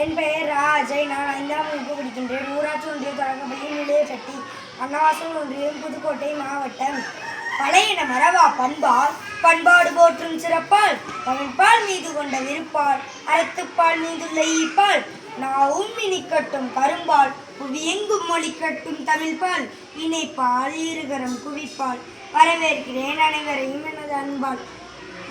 என் பெயர் ராஜை. நான் 5ஆம் வகுப்பு படிக்கின்றேன். ஊராட்சி ஒன்றிய தொடக்கப்பள்ளி நிலையப்பட்டி, அன்னவாசல் ஒன்றியம், புதுக்கோட்டை மாவட்டம். பழையன மறவா பண்பால் பண்பாடு போற்றும் சிறப்பால் தமிழ்பால் மீது கொண்ட விருப்பால் அறத்துப்பால் மீதுள்ள ஈப்பால் நாவும் இனிக்கட்டும் கரும்பால் புவியெங்கும் மொழிக்கட்டும் தமிழ்பால் இணைப்பால் இருகரம் குவிப்பால். வரவேற்கிறேன் அனைவரையும் எனது அன்பால்.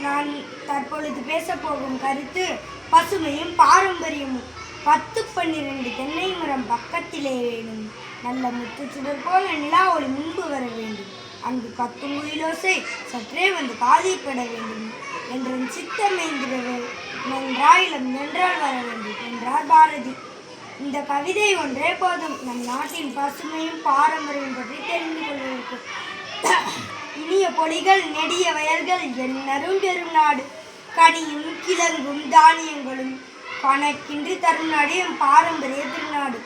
நான் தற்பொழுது பேசப்போகும் கருத்து பசுமையும் பாரம்பரியமும். 10-12 தென்னை மரம் பக்கத்திலே வேணும், நல்ல முத்துச்சுடர் போல நிலா ஒளி முன்பு வர வேண்டும், அங்கு கத்தும் குயிலோசை சற்றே வந்து காதிப்பட வேண்டும் என்றன் சித்தமேந்திரவே நன்றாயிலம் நன்றால் வர வேண்டும் என்றார் பாரதி. இந்த கவிதை ஒன்றே போதும் நம் நாட்டின் பசுமையும் பாரம்பரியம் பற்றி தெரிந்து கொள்வதற்கு. இனிய பொலிகள் நெடிய வயல்கள் என்னரும் பெரும் நாடு, கனியும் கிழங்கும் தானியங்களும் கணக்கின்றி தரும் நாடு எம் பாரம்பரிய திருநாடு.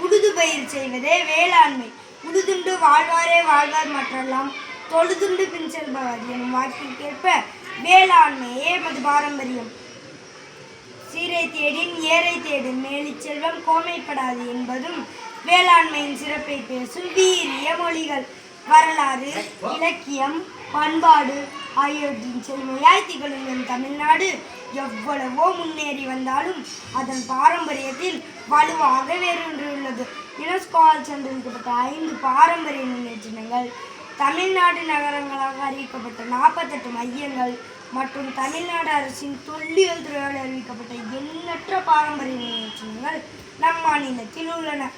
உழுது பயிர் செய்வதே வேளாண்மை, உழுதுண்டு வாழ்வாரே வாழ்வார் மற்றெல்லாம் தொழுதுண்டு பின் செல்பவர் எனும் வாக்கிற்கேற்ப வேளாண்மையே எமது பாரம்பரியம். சீரை தேடின் ஏரை தேடும் மேலிச் செல்வம் கோமைப்படாது என்பதும் வேளாண்மையின் சிறப்பை பேசும் வீரிய மொழிகள். வரலாறு, இலக்கியம், பண்பாடு ஆகியவற்றின் செழுமையாய் திகழும் என் தமிழ்நாடு எவ்வளவோ முன்னேறி வந்தாலும் அதன் பாரம்பரியத்தில் வலுவாக வேரூன்றியுள்ளது. யுனெஸ்கோவால் சான்றளிக்கப்பட்ட 5 பாரம்பரிய நினைச்சின்னங்கள், தமிழ்நாடு நகரங்களாக அறிவிக்கப்பட்ட 48 மையங்கள் மற்றும் தமிழ்நாடு அரசின் தொல்லியல் துறையால் அறிவிக்கப்பட்ட எண்ணற்ற பாரம்பரிய நினைச்சின்னங்கள் நம் மாநிலத்தில் உள்ளன.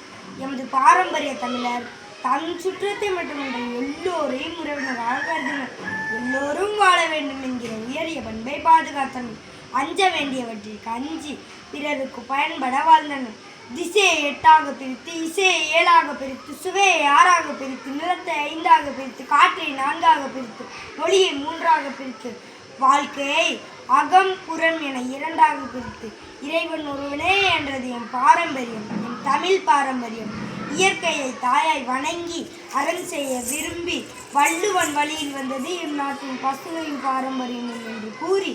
எமது பாரம்பரிய தமிழர் தன் சுற்றத்தை மட்டுமன்ற எல்லோரையும் உறவினராக கருதினர். எல்லோரும் வாழ வேண்டும் என்கிற உயரிய பண்பை பாதுகாத்தனர். அஞ்ச வேண்டியவற்றிற்கு அஞ்சி பிறருக்கு பயன்பட வாழ்ந்தனர். திசையை 8ஆக பிரித்து, இசையை 7ஆக பிரித்து, சுவையை 6ஆக பிரித்து, நிலத்தை 5ஆக பிரித்து, காற்றை 4ஆக பிரித்து, மொழியை 3ஆக பிரித்து, வாழ்க்கையை அகம் புறம் என 2ஆக பிரித்து, இறைவன் ஒருவனே என்றது என் பாரம்பரியம், என் தமிழ் பாரம்பரியம். இயற்கையை தாயாய் வணங்கி அரண் செய்ய விரும்பி வள்ளுவன் வழியில் வந்தது எம் நாட்டின் பசுமையும் பாரம்பரியம் என்று கூறி,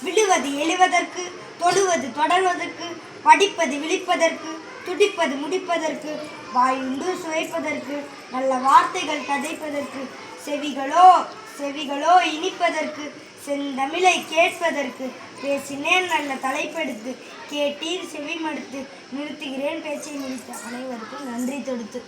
விழுவது எழுவதற்கு, தொடுவது தொடர்வதற்கு, படிப்பது விழிப்பதற்கு, துடிப்பது முடிப்பதற்கு, வாயுண்டு சுவைப்பதற்கு, நல்ல வார்த்தைகள் கதைப்பதற்கு, செவிகளோ இனிப்பதற்கு, செந்தமிழை கேட்பதற்கு, பேசினேன் நல்ல தலைப்பெடுத்து, கேட்டீர் செவிமடுத்து, நிறுத்துகிறேன் பேச்சை முடித்து. அனைவருக்கும் நன்றி தொடுத்து.